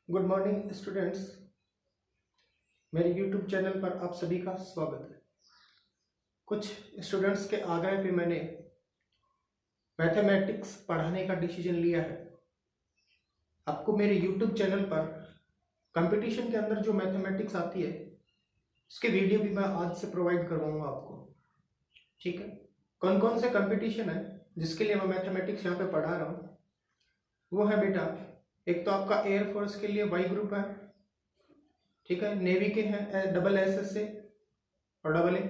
Good morning students. मेरे YouTube channel पर आप सभी का स्वागत है। कुछ स्टूडेंट्स के आग्रह पे मैंने मैथमेटिक्स पढ़ाने का डिसीजन लिया है। आपको मेरे यूट्यूब चैनल पर कंपटीशन के अंदर जो मैथमेटिक्स आती है उसके वीडियो भी मैं आज से प्रोवाइड करवाऊंगा आपको। ठीक है, कौन कौन से कंपटीशन है जिसके लिए मैं मैथमेटिक्स यहाँ पे पढ़ा रहा हूँ वो है बेटा, एक तो आपका एयरफोर्स के लिए वाई ग्रुप है, ठीक है, नेवी के हैं डबल एस से और डबल ए।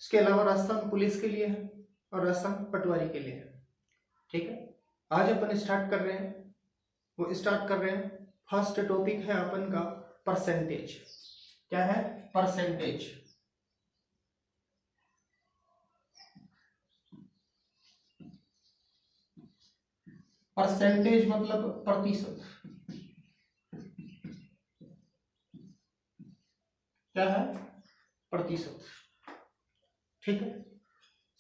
इसके अलावा राजस्थान पुलिस के लिए है और राजस्थान पटवारी के लिए है। ठीक है, आज अपन स्टार्ट कर रहे हैं फर्स्ट टॉपिक है अपन का परसेंटेज। क्या है? परसेंटेज। परसेंटेज मतलब प्रतिशत। क्या है? प्रतिशत। ठीक है,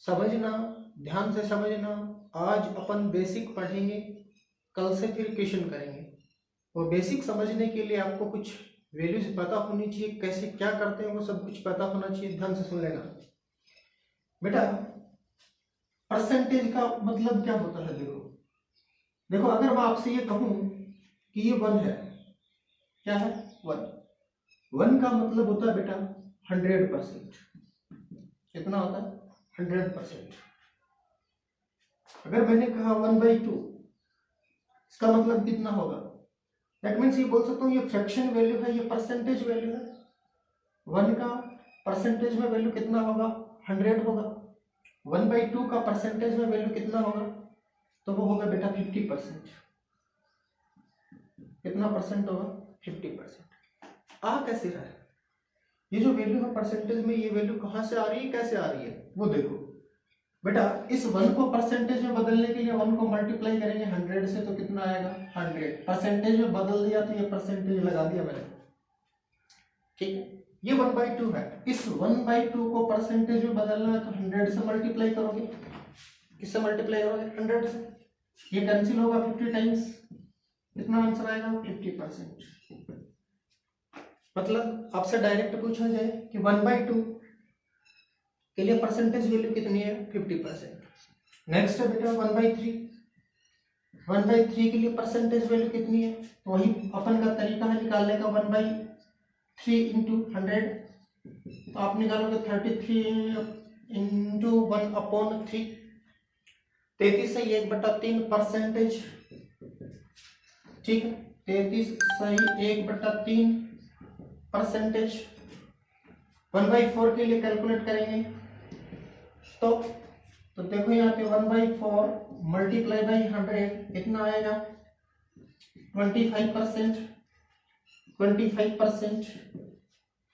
समझना, ध्यान से समझना। आज अपन बेसिक पढ़ेंगे, कल से फिर क्वेश्चन करेंगे। और बेसिक समझने के लिए आपको कुछ वैल्यूज पता होनी चाहिए, कैसे क्या करते हैं वो सब कुछ पता होना चाहिए। ध्यान से सुन लेना बेटा। परसेंटेज का मतलब क्या होता है? देखो अगर मैं आपसे ये कहूं कि ये 1 है, क्या है? 1 का मतलब होता है बेटा 100%। कितना होता है? 100%। अगर मैंने कहा 1/2, इसका मतलब कितना होगा? दैट मीन्स ये बोल सकता हूँ ये फ्रैक्शन वैल्यू है, ये परसेंटेज वैल्यू है। 1 का परसेंटेज में वैल्यू कितना होगा? 100 होगा। 1/2 का परसेंटेज में वैल्यू कितना होगा? तो वो होगा बेटा 50%। कितना परसेंट होगा? 50%। आ कैसे रहा है? ये जो वैल्यू है परसेंटेज में, ये वैल्यू कहां से आ रही है, कैसे आ रही है वो देखो बेटा। इस 1 को परसेंटेज में बदलने के लिए 1 को मल्टीप्लाई करेंगे 100 से, तो कितना आएगा? 100। परसेंटेज में बदल दिया तो ये परसेंटेज लगा दिया मैंने। ठीक है, ये 1/2 है। इस 1/2 को परसेंटेज में बदलना है तो 100 से मल्टीप्लाई करोगे। किससे मल्टीप्लाई करोगे? 100 से। ये कैंसिल होगा 50 टाइम्स। कितना आंसर आएगा? 50%। मतलब आपसे डायरेक्ट पूछा जाए कि 1/2 के लिए परसेंटेज वैल्यू कितनी है? 50%। नेक्स्ट है बेटा 1/3। 1/3 के लिए परसेंटेज वैल्यू कितनी है? तो वही अपन का तरीका है निकालने का, 1/3 इंटू 100। तो आप निकालोगे 33 इंटू 1/3, 33 सही 1/3 परसेंटेज। ठीक है, 33 सही 1/3 परसेंटेज। 1/4 के लिए कैलकुलेट करेंगे तो देखो यहाँ पे 1/4 मल्टीप्लाई बाई 100 कितना आएगा? 25%। 25%।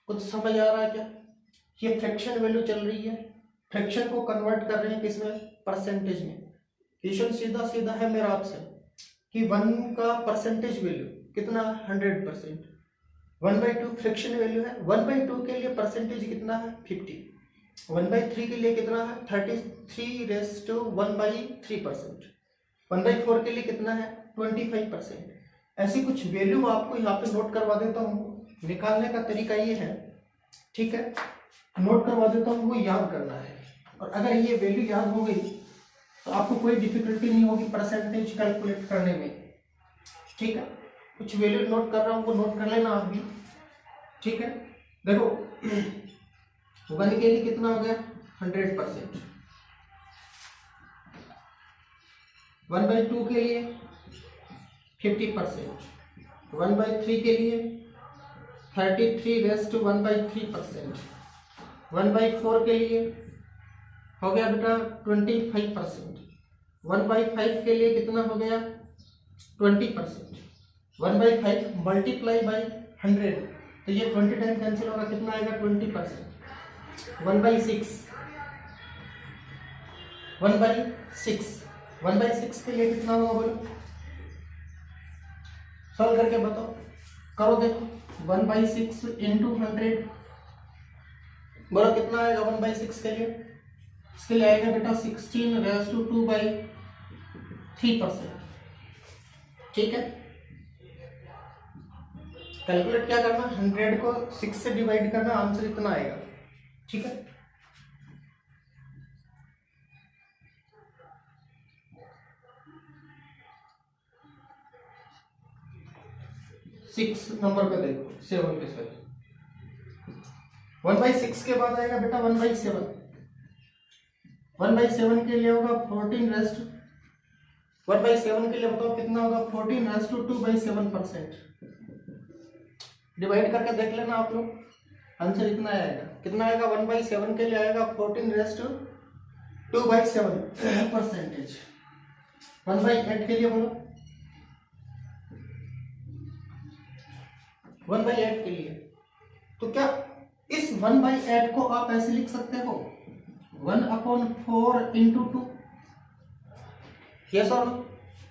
कुछ समझ आ रहा है क्या? ये फ्रैक्शन वैल्यू चल रही है, फ्रैक्शन को कन्वर्ट कर रहे हैं किसमें? परसेंटेज में। क्वेश्चन सीधा सीधा है मेरा आपसे कि 1 का परसेंटेज वैल्यू कितना? 100%। 1/2 फ्रैक्शन वैल्यू है। 1/2 के लिए परसेंटेज कितना है? 50। 1/3 के लिए कितना है? 33:1/3%। 1/4 के लिए कितना है? 25%। ऐसी कुछ वैल्यू आपको यहाँ पे नोट करवा देता हूँ। निकालने का तरीका ये है, ठीक है, नोट करवा देता हूँ, वो याद करना है। और अगर ये वैल्यू याद हो गई तो आपको कोई डिफिकल्टी नहीं होगी परसेंटेज कैलकुलेट करने में। ठीक है, कुछ वैल्यू नोट कर रहा हूँ, वो नोट कर लेना आप भी। ठीक है, देखो 1 के लिए कितना हो गया? 100%। 1/2 के लिए 50%। 1/3 के लिए 33:1/3%। 1/4 के लिए हो गया बेटा 25%। 1/5 के लिए कितना हो गया? 20%। 1/5 मल्टीप्लाई बाई 100, तो ये 20 टाइम कैंसिल होगा, कितना आएगा? 20%। 1/6 1/6 के लिए कितना होगा बोलो? सॉल्व करके बताओ, करो देखो। 1/6 इंटू 100 बोलो कितना आएगा 1/6 के लिए? इसके लिए आएगा बेटा 16⁻²/3%। ठीक है, कैलकुलेट क्या करना, 100 को 6 से डिवाइड करना, आंसर इतना आएगा। ठीक है, सिक्स नंबर पे देखो, 7 के साथ 1/6 के बाद आएगा बेटा 1/7। 1/7 के लिए होगा 14 रेस्ट, 1/7 के लिए बताओ कितना होगा, 14 रेस्ट टू 2/7%। डिवाइड करके देख लेना आप लोग, आंसर इतना आएगा। कितना आएगा, 1/7 के लिए आएगा 14 रेस्ट टू 2/7%। 1/8 के लिए बोलो, 1/8 के लिए तो क्या इस 1/8 को आप ऐसे लिख सकते हो, 1/4 इंटू 2। यस और नो?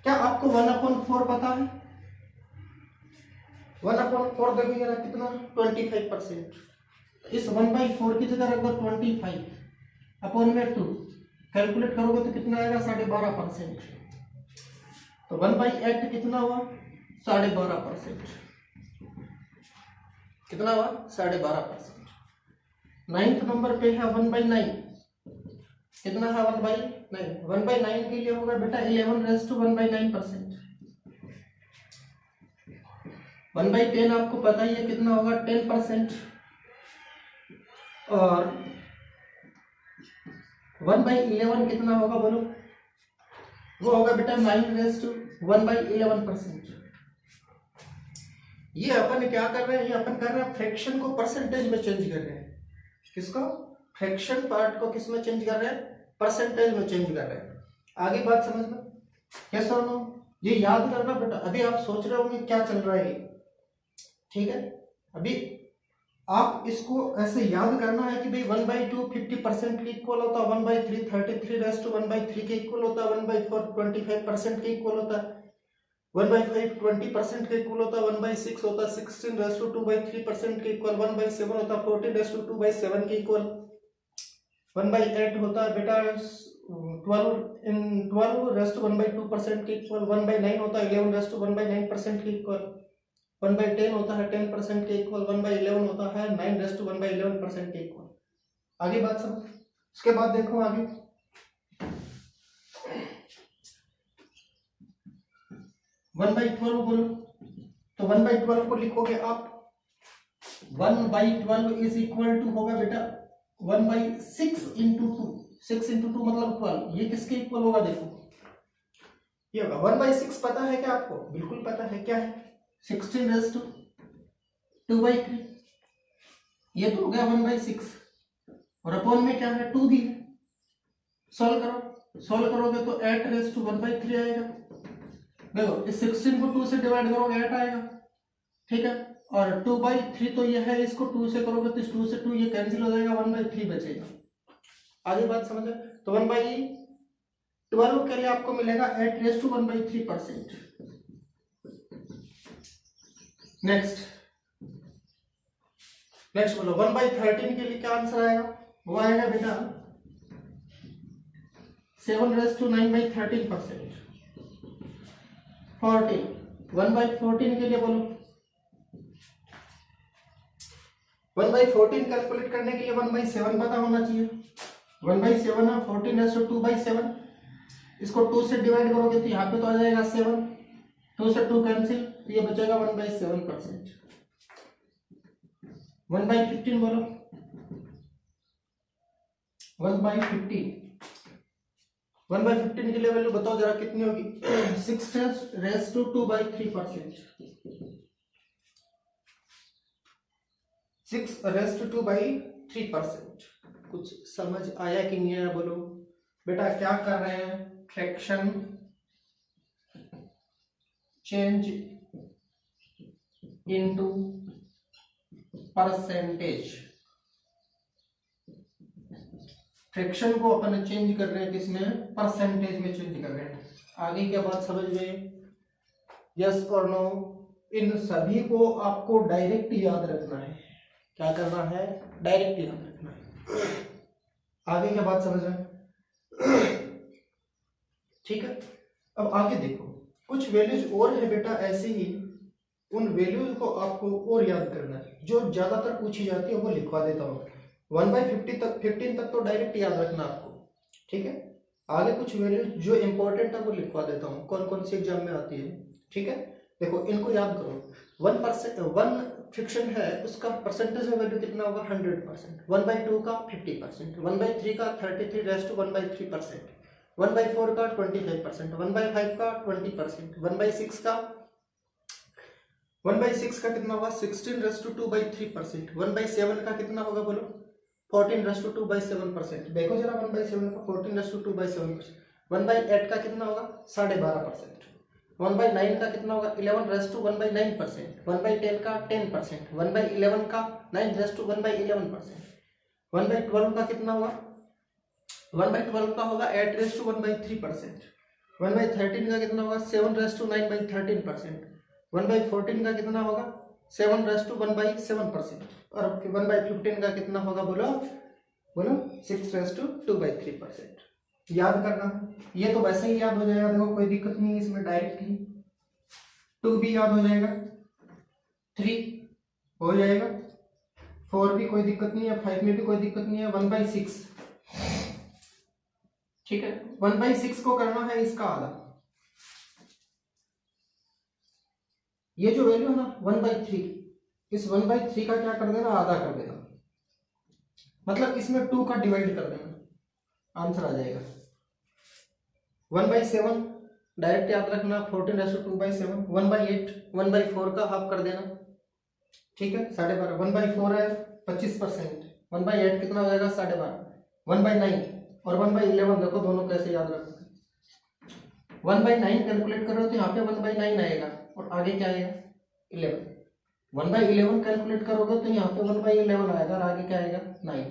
क्या आपको 1/4 पता है? 1/4 देखिए ना कितना, 25%। इस 1/4 की जगह रख दो 25 अपॉन में 2, कैलकुलेट करोगे तो कितना आएगा, 12.5%। तो 1/8 कितना हुआ, 12.5%। कितना हुआ, 12.5%। 9th नंबर पे है 1/9, कितना है 1/9। 1/9 के लिए होगा बेटा 11 रेज़ टू 1/9%। 1/10 आपको पता ही है कितना होगा, 10%। और 1/11 कितना होगा बोलो, वो होगा बेटा 9 रेज़ टू 1/11%। ये अपन क्या कर रहे हैं, ये अपन कर रहे हैं फ्रैक्शन को परसेंटेज में चेंज कर रहे हैं। किसको, फ्रैक्शन पार्ट को किस में चेंज कर रहे हैं, परसेंटेज में चेंज कर रहे हैं। आगे बात समझना, कैसा हो, ये याद करना बेटा। अभी आप सोच रहे होंगे क्या चल रहा है, ठीक है। अभी आप इसको ऐसे याद करना है कि भाई 1/2 50% के इक्वल होता है, 1/3 33 रेज़ टू 1/3 के इक्वल होता है, 1/4 25% के इक्वल होता है, 1/5 20% के इक्वल होता है, 1/6 होता है 16 रेज़ टू 2/3% के इक्वल, 1/7 होता है 14 रेज़ टू 2/7 के इक्वल, 1/8 होता है बेटा 12 रेज़ टू 1/2% के इक्वल, 1/9 होता है 11 रेज़ टू 1/9% के इक्वल, 1/10 होता है 10% के इक्वल, 1/11 होता है 9 रेज़ टू 1/11% के इक्वल। आगे बात समझ। उसके बाद देखो आगे 1/12 बोलो, तो 1/12 को लिखोगे आप 1/12 इज इक्वल टू होगा बेटा 1/6 इंटू 2। 6 इंटू 2 मतलब 12। ये किसके इक्वल होगा, देखो ये होगा 1/6। पता है क्या आपको, बिल्कुल पता है, क्या है 16 रेज़ टू 2/3। ये तो हो गया 1/6 और अपॉन में क्या है 2 दी। सॉल्व करो, सॉल्व करोगे तो 8 रेज़ टू 1/3 आएगा। देखो इस 16 को 2 से डिवाइड करोगे 8 आएगा, ठीक है। और 2/3 तो ये है, इसको 2 से करोगे तो इस 2 से 2 ये कैंसिल हो जाएगा, 1/3 बचेगा। आगे बात समझे, तो 1/12 के लिए आपको मिलेगा 8 रेज़ टू 1/3%। नेक्स्ट बोलो 1/13 के लिए क्या आंसर आएगा, वो आएगा बेटा 7 रेज़ टू 9/13%। 14 1/14 के लिए बोलो, 1/14 कैलकुलेट करने के लिए 1/7 पता होना चाहिए। 1/7 है 14 रेज़ टू 2/7। इसको 2 से डिवाइड करोगे तो यहाँ पे तो आ जाएगा 7, 2 से 2 कैंसिल, तो ये बचेगा 1/7%। 1/15 बोलो, 1/15 1/15 के लिए वैल्यू बताओ जरा कितनी होगी, 6 रेज़ टू 2/3%। 6 raise to 2/3%। कुछ समझ आया कि नहीं आया बोलो बेटा। क्या कर रहे हैं, fraction change into percentage. Fraction को अपन चेंज कर रहे हैं किसमें, परसेंटेज में चेंज कर रहे हैं। आगे क्या बात समझ में, यस और नो। इन सभी को आपको डायरेक्ट याद रखना है। क्या करना है, डायरेक्ट याद रखना है। आगे क्या बात समझ में, ठीक है। अब आगे देखो कुछ वैल्यूज और है बेटा ऐसे ही उन वैल्यूज को आपको और याद करना है, जो ज्यादातर पूछी जाती है वो लिखवा देता हूँ। 1/50 तक 15 तक तो डायरेक्ट याद रखना आपको, ठीक है। आगे कुछ वैल्यूज जो इंपॉर्टेंट है वो लिखवा देता हूँ, कौन कौन सी एग्जाम में आती है, ठीक है। देखो इनको याद करो। 1% 1 फ्रिक्शन है, उसका परसेंटेज में वैल्यू कितना होगा 100%। 1/2 का 50%, 1/3 का 33/1/3%, 1/4 का 25%, 1/5 का 20%, 1/6 का 1/6 का कितना होगा 16^2/3%, 1/7 का कितना होगा बोलो 14^2/7%। देखो जरा 1/7 का 14^2/7%। 1/8 का कितना होगा 12.5%। 1/9 का कितना होगा 11^1/9%। 1/10 का 10%। 1/11 का 9^1/11%। 1/12 का कितना होगा 1/12 का होगा 8^1/3%। 1/13 का कितना होगा 7^9/13%। 1/14 का कितना होगा 7^1/7%। और 1/15 का कितना होगा बोलो बोलो 6^2/3%। याद करना, ये तो वैसे ही याद हो जाएगा, देखो कोई दिक्कत नहीं है इसमें, डायरेक्ट ही 2 भी याद हो जाएगा, 3 हो जाएगा, 4 भी कोई दिक्कत नहीं है, 5 में भी कोई दिक्कत नहीं है, 1/6 ठीक है। 1/6 को करना है इसका आधा, ये जो वैल्यू है ना 1/3, इस 1/3 का क्या कर देना आधा कर देना, मतलब इसमें 2 का डिवाइड कर देना, आंसर आ जाएगा। 1/7 डायरेक्ट याद रखना 14^2/7। 1/8 1/4 का हाफ कर देना, ठीक है 12.5। 1/4 है 25%, 1/8 कितना हो जाएगा 12.5। 1/9 और 1/11 देखो दोनों कैसे याद रखोगे। 1/9 कैलकुलेट करो तो यहाँ पे 1/9 आएगा और आगे क्या आएगा 11। 1/11 कैलकुलेट करोगे तो यहाँ पे 1/11 आएगा और आगे क्या आएगा 9।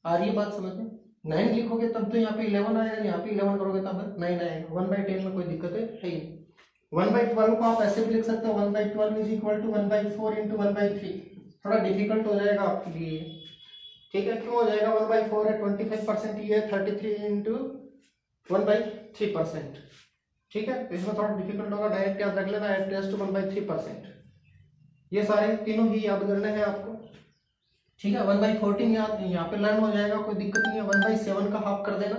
आ रही है बात समझ में? 9 लिखोगे तब तो यहाँ पे 11 आएगा, यहाँ पे 11 करोगे तब 9 आएगा। 1/10 में कोई दिक्कत है ही। 1/12 को आप ऐसे भी लिख सकते हो 1/12 इज इक्वल टू 1/4 इंटू 1/3। थोड़ा डिफिकल्ट हो जाएगा आपके लिए, ठीक है। क्यों हो जाएगा 1/4 है 25%, ये 33 इंटू 1/3%, ठीक है। तो इसमें थोड़ा डिफिकल्ट होगा, डायरेक्ट याद रख लेना 8^1/3%। ये सारे तीनों ही याद करने हैं आपको, ठीक है। 1/14 यहाँ पे लर्न हो जाएगा, कोई दिक्कत नहीं है। 1/7 का हाफ कर देना,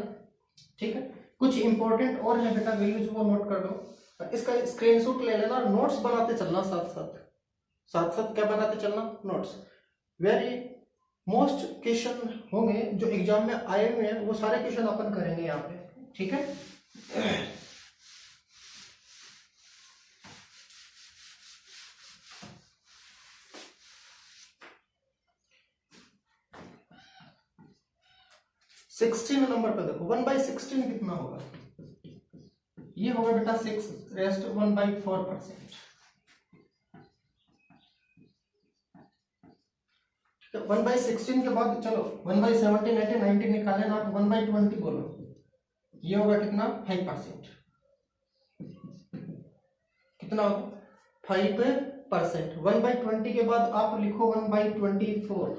ठीक है। कुछ इंपॉर्टेंट और है बेटा वैल्यूज, वो नोट कर लो, इसका स्क्रीनशॉट ले लेना, नोट्स बनाते चलना साथ साथ क्या बनाते चलना नोट्स। वेरी मोस्ट क्वेश्चन होंगे जो एग्जाम में आए हुए हैं, वो सारे क्वेश्चन अपन करेंगे यहाँ पे, ठीक है। सिक्सटीन नंबर पे देखो 1/16 कितना होगा, ये होगा बेटा 6^1/4%। 1/16 के बाद चलो 1/17 18 19 निकाले ना, 1/20 बोलो, ये होगा कितना 5%। कितना होगा 5%। 1/20 के बाद आप लिखो 1/24।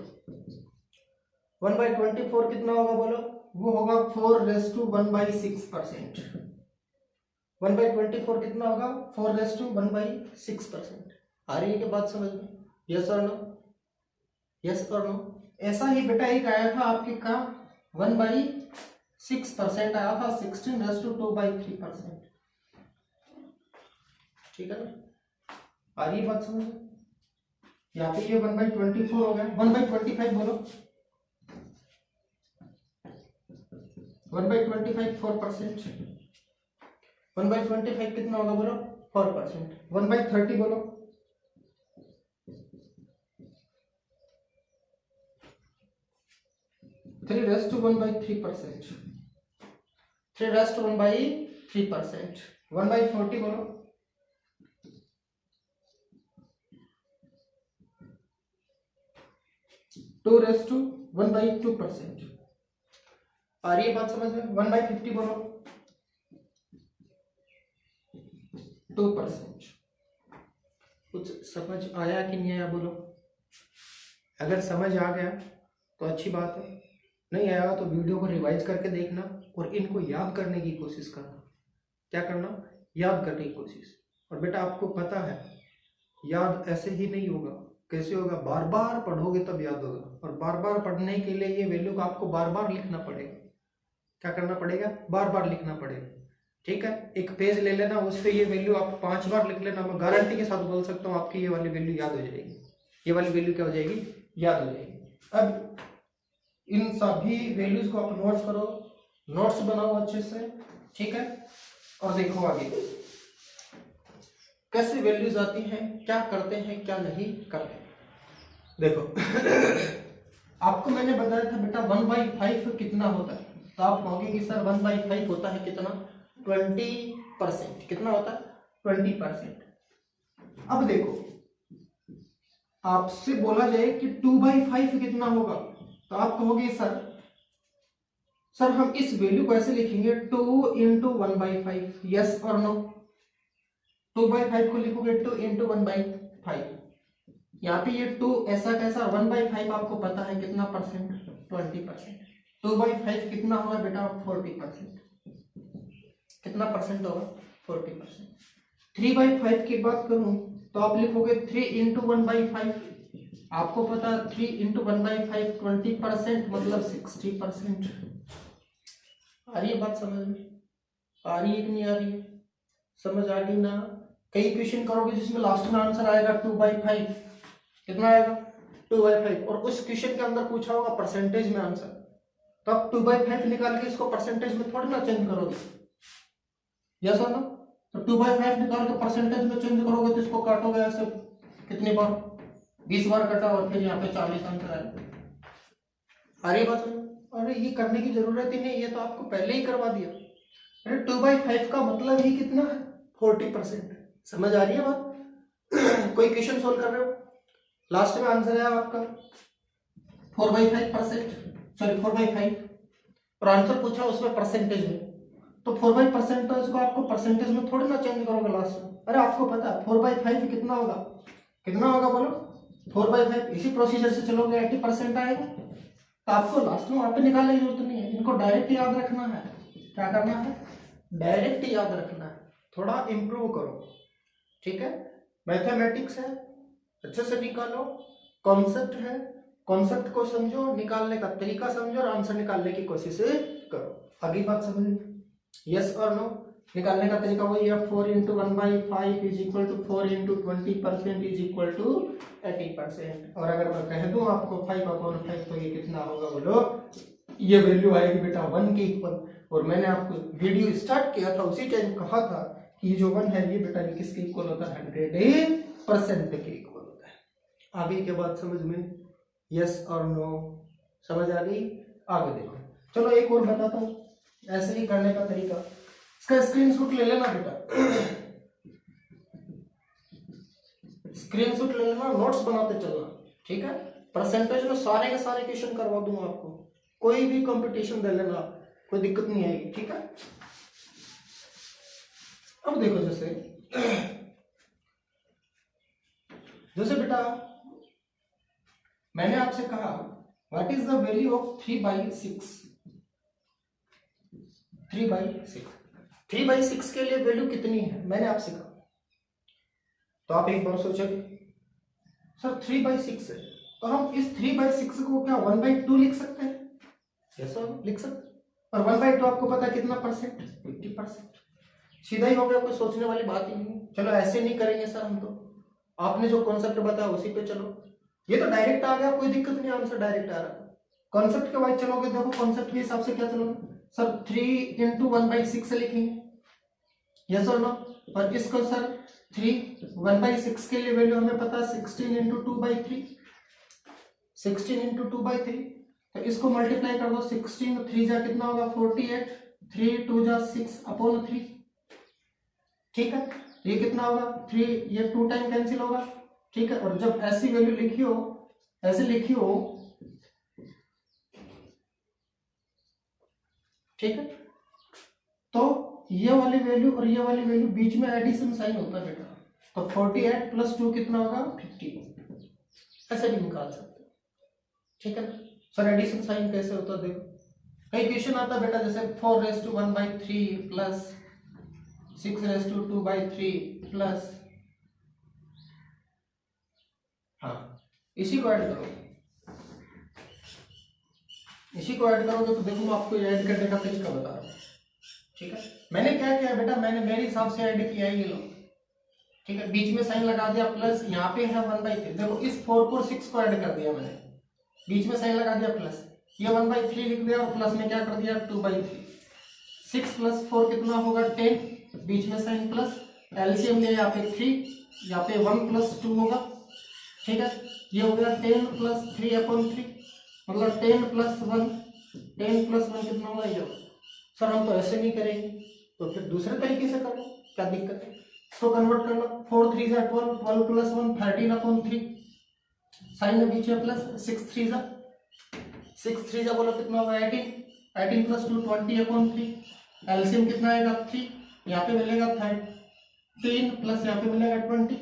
1/24 कितना होगा बोलो, वो होगा 4^1/6%। 1/24 कितना होगा 4^1/6%। आ रही है कि बात समझ में? यस और नो, यस और नो। ऐसा ही बेटा एक आया था आपके का 1/6% आया था 16^2/3%, ठीक है ना। आ रही है बात समझ में? यहाँ पे ये 1/24 हो गया। 1/25 बोलो, 1/25 4%। 1/25 कितना होगा बोलो 4%। 1/30 बोलो, 3^1/3%। 3^1/3%। 1/40 बोलो, 2^1/2%। आ रही है बात समझ में? 1/50 बोलो 2%। कुछ समझ आया कि नहीं आया बोलो? अगर समझ आ गया तो अच्छी बात है, नहीं आया तो वीडियो को रिवाइज करके देखना और इनको याद करने की कोशिश करना। क्या करना? याद करने की कोशिश। और बेटा आपको पता है याद ऐसे ही नहीं होगा। कैसे होगा? बार बार पढ़ोगे तब याद होगा, और बार बार पढ़ने के लिए ये वैल्यू को आपको बार बार लिखना पड़ेगा। क्या करना पड़ेगा? बार बार लिखना पड़ेगा। ठीक है, एक पेज ले लेना, उस पर ये वैल्यू आप 5 बार लिख लेना। मैं गारंटी के साथ बोल सकता हूँ आपकी ये वाली वैल्यू याद हो जाएगी। ये वाली वैल्यू क्या हो जाएगी? याद हो जाएगी। अब इन सभी वैल्यूज को आप नोट्स करो, नोट्स बनाओ अच्छे से। ठीक है, और देखो आगे कैसे वैल्यूज आती हैं, क्या करते हैं, क्या नहीं करते। देखो आपको मैंने बताया था बेटा 1/5 कितना होता है, तो आप कहोगे कि सर 1/5 होता है कितना? 20%। कितना होता है? 20%। अब देखो आपसे बोला जाए कि 2/5 कितना होगा, तो आप कहोगे सर हम इस वैल्यू को ऐसे लिखेंगे 2 इंटू 1/5। यस और नो? 2/5 को लिखोगे 2 इंटू 1/5। यहाँ पे ये 2 ऐसा कैसा? 1/5 आपको पता है कितना परसेंट? 20%। 2/5 कितना होगा बेटा? 40%। कितना परसेंट होगा? 40%। 3/5 की बात करूं तो आप लिखोगे 3 इंटू 1/5। आपको पता 3 इंटू 1/5 20%, मतलब 60%। आ रही है बात समझ में? आ रही है कि नहीं आ रही है? समझ आ गई ना? कई क्वेश्चन करोगे जिसमें लास्ट में आंसर आएगा 2/5। कितना आएगा? 2/5। और उस क्वेश्चन के अंदर पूछा होगा परसेंटेज में आंसर, तो आप 2/5 निकाल के इसको परसेंटेज में थोड़ी ना चेंज करोगे। यस और नो? तो 2/5 निकाल के परसेंटेज में चेंज करोगे तो इसको काटोगे ऐसे कितनी बार? 20 बार कटा, और फिर यहाँ पे 40 आंसर आएगा। अरे बात सुनो, अरे ये करने की जरूरत ही नहीं, ये तो आपको पहले ही करवा दिया। अरे 2/5 का मतलब ही कितना है? 40%। समझ आ रही है बात? कोई क्वेश्चन सोल्व कर रहे हो, लास्ट में आंसर है आपका 4/5%, सॉरी 4/5, और आंसर पूछा उसमें परसेंटेज में, तो 4/% को आपको परसेंटेज में थोड़ी ना चेंज करोगे लास्ट में। अरे आपको पता है 4/5 कितना होगा? कितना होगा बोलो? 4/5। इसी प्रोसीजर से चलोगे 80% आएगा, तो आपको लास्ट में वहां पे निकालने की जरूरत नहीं है, इनको डायरेक्ट याद रखना है। क्या करना है? डायरेक्ट याद रखना है, थोड़ा इंप्रूव करो। ठीक है, मैथमेटिक्स है, अच्छे से निकालो। कॉन्सेप्ट है, कॉन्सेप्ट को समझो, निकालने का तरीका समझो, और आंसर निकालने की कोशिश करो। अगली बात समझ? यस और नो? निकालने का तरीका वही है, 4 into 1/5 is equal to 4 into 20% is equal to 80%। और अगर मैं कह दूं आपको 5/5, तो ये कितना होगा बोलो? ये वैल्यू आएगी बेटा 1 के इक्वल। और मैंने आपको वीडियो स्टार्ट किया था उसी टाइम कहा था कि जो 1 है ये बेटा ये किसके इक्वल होता है? 100% के इक्वल होता है। आगे के बाद समझ में? यस और नो? समझ आ गई? आगे देखो, चलो एक और बताता हूँ ऐसे ही करने का तरीका। इसका स्क्रीनशॉट ले लेना बेटा, स्क्रीनशॉट ले लेना, नोट्स बनाते चलना। ठीक है, परसेंटेज में सारे के सारे क्वेश्चन करवा दूंगा आपको, कोई भी कंपटीशन दे लेना, कोई दिक्कत नहीं आएगी। ठीक है, अब देखो जैसे बेटा मैंने आपसे कहा what is the value of 3/6। 3/6, 3/6 के लिए वैल्यू कितनी है मैंने आपसे कहा, तो आप एक बार सोचोगे सर 3/6 है, तो हम इस 3/6 को क्या 1/2 लिख सकते हैं? यस सर लिख सकते। और 1/2 आपको पता है कितना परसेंट? 50%। सीधा ही हो गया, कोई सोचने वाली बात ही नहीं। चलो ऐसे नहीं करेंगे सर हम, तो आपने जो कॉन्सेप्ट बताया उसी पे चलो। ये तो डायरेक्ट आ गया, कोई दिक्कत नहीं, आंसर डायरेक्ट आ रहा। कॉन्सेप्ट के वाइज चलोगे, देखो कॉन्सेप्ट के हिसाब से क्या चलोगे सर? 3 इंटू 1/6 लिखेंगे, यस और नो? और इसको सर 1/6 के लिए वैल्यू हमें पता है 16 इंटू 2/3, 16 इंटू 2/3, तो इसको मल्टीप्लाई कर दो। 16 3 जा कितना होगा? 48, 3 2 जा 6/3। ठीक है, ये कितना होगा? 3, ये 2 टाइम कैंसिल होगा। ठीक है, और जब ऐसी वैल्यू लिखी हो, ऐसे लिखी हो, ठीक है, तो ये वाली वैल्यू और ये वाली वैल्यू बीच में एडिशन साइन होता है बेटा, तो 48 प्लस 2 कितना होगा? 50। ऐसे भी निकाल सकते हो। ठीक है ना सर? एडिशन साइन कैसे होता है देखो, कई क्वेश्चन आता है बेटा जैसे 4⁻1/3 प्लस 6⁻2/3 प्लस हाँ, इसी को ऐड करोगे, इसी को ऐड करोगे तो देखो मैं आपको ऐड करने का तरीका बता रहा हूँ। ठीक है, मैंने क्या किया बेटा, मैंने मेरे हिसाब से ऐड किया ये लो। ठीक है, बीच में साइन लगा दिया प्लस, यहाँ पे है 1/3। देखो इस 4 को 6 को ऐड कर दिया मैंने, बीच में साइन लगा दिया प्लस, ये 1/3 लिख दिया और प्लस में क्या कर दिया 2/3। 6 + 4 कितना होगा 10, बीच में साइन प्लस, एलसीएम लिया यहाँ पे 3, यहाँ पे 1 + 2 होगा। ठीक है, ये हो गया 10 + 3/3, मतलब 10 + 1, 10 + 1 कितना होगा ये। सर हम तो ऐसे नहीं करेंगे, तो फिर दूसरे तरीके से करो, क्या दिक्कत है, इसको कन्वर्ट कर लो। 4 3 = 12, 12 + 1 13/3, साइन में बीच में प्लस, 6 3 बोलो कितना होगा 18, 18 + 2 20/3, एलसीएम कितना आएगा 3, यहाँ पे मिलेगा 13 प्लस यहाँ पे मिलेगा 20,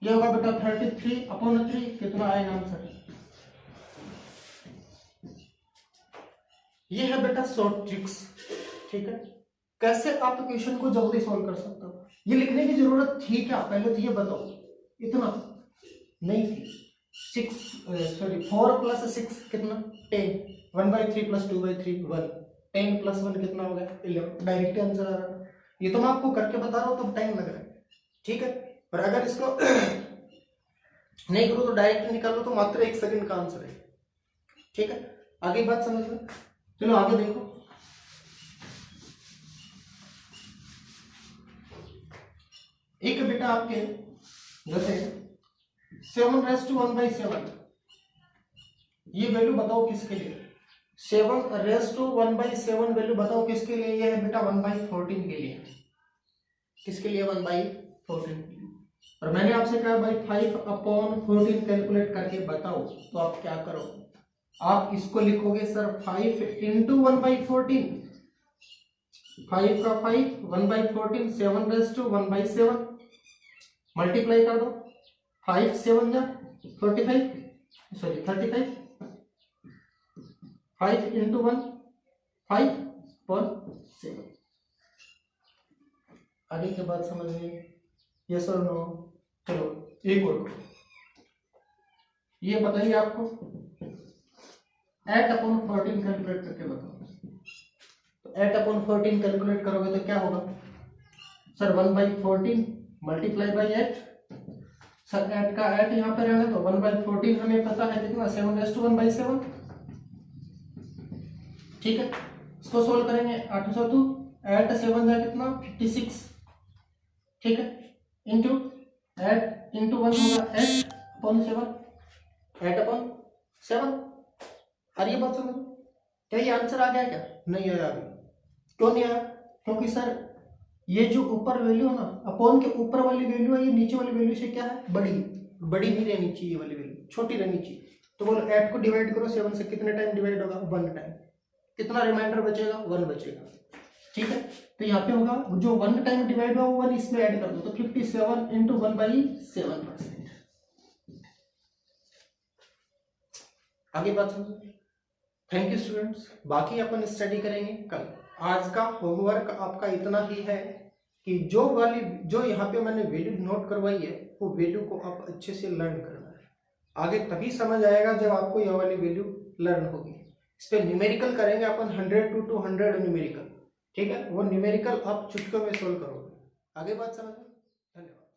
ये होगा बेटा 33/3, कितना आएगा आंसर। ये है बेटा शॉर्ट ट्रिक्स। ठीक है, कैसे आप क्वेश्चन को जल्दी सॉल्व कर सकते हो। ये लिखने की जरूरत थी क्या, पहले तो ये बताओ, इतना नहीं थी। 4 + 6 कितना 10, 1/3 + 2/3 1, 10 + 1 कितना हो गया 11, डायरेक्ट आंसर आ रहा है। ये तो मैं आपको करके बता रहा हूँ, तब टाइम लग रहा है। ठीक है, पर अगर इसको नहीं करो तो डायरेक्ट निकालो तो मात्र 1 सेकंड का आंसर है। ठीक है, आगे बात समझ लो, चलो आगे देखो। एक बेटा आपके जैसे 7/1/7, ये वैल्यू बताओ किसके लिए, 7/1/7 वैल्यू बताओ किसके लिए, ये है बेटा 1/14 के लिए। किसके लिए 1/14 के लिए। और मैंने आपसे कहा भाई 5/14 कैलकुलेट करके बताओ, तो आप क्या करो, आप इसको लिखोगे सर 5 × 1/14, 5 का 5, 1/14, 7/1/7, मल्टीप्लाई कर दो, 5 7 जा 45, सॉरी 35, 5 × 1 5/7। आगे के बाद समझ में, यस और नो। चलो एक और, ये बताइए आपको 8/14 कैलकुलेट करके बताओ। तो 8/14 कैलकुलेट करोगे तो क्या होगा सर, 1/14 × 8। सर 8 का 8 यहाँ पे रहना, तो 1/14 हमें पता है कितना 7/1/7। ठीक है, इसको सोल्व करेंगे, 8 7 8 7 जा कितना 56। ठीक है, इंटू 8 × 1 होगा 8/7, 8/7। और ये बात समझो, क्या ये आंसर आ गया, क्या नहीं आया अभी। क्यों नहीं आया, क्योंकि सर ये जो ऊपर वैल्यू है ना, अपॉन के ऊपर वाली वैल्यू है, ये नीचे वाली वैल्यू से क्या है बड़ी, बड़ी नहीं रहनी चाहिए, ये वाली वैल्यू छोटी रहनी चाहिए। तो बोलो 8 को डिवाइड करो 7 से, कितने टाइम डिवाइड होगा 1 टाइम, कितना रिमाइंडर बचेगा 1 बचेगा। ठीक है, तो यहाँ पे होगा जो 1 टाइम डिवाइड हुआ वो 1 इसमें ऐड कर दो, तो 57 × 1/7%। आगे बात समझो। थैंक यू स्टूडेंट्स, बाकी अपन स्टडी करेंगे कल। आज का होमवर्क आपका इतना ही है कि जो यहाँ पे मैंने वैल्यू नोट करवाई है, वो वैल्यू को आप अच्छे से लर्न करना है। आगे तभी समझ आएगा जब आपको यह वाली वैल्यू लर्न होगी। इस पे न्यूमेरिकल करेंगे अपन 100 to 200 न्यूमेरिकल। ठीक है, वो न्यूमेरिकल आप चुटकियों में सोल्व करोगे। आगे बात समझ, धन्यवाद।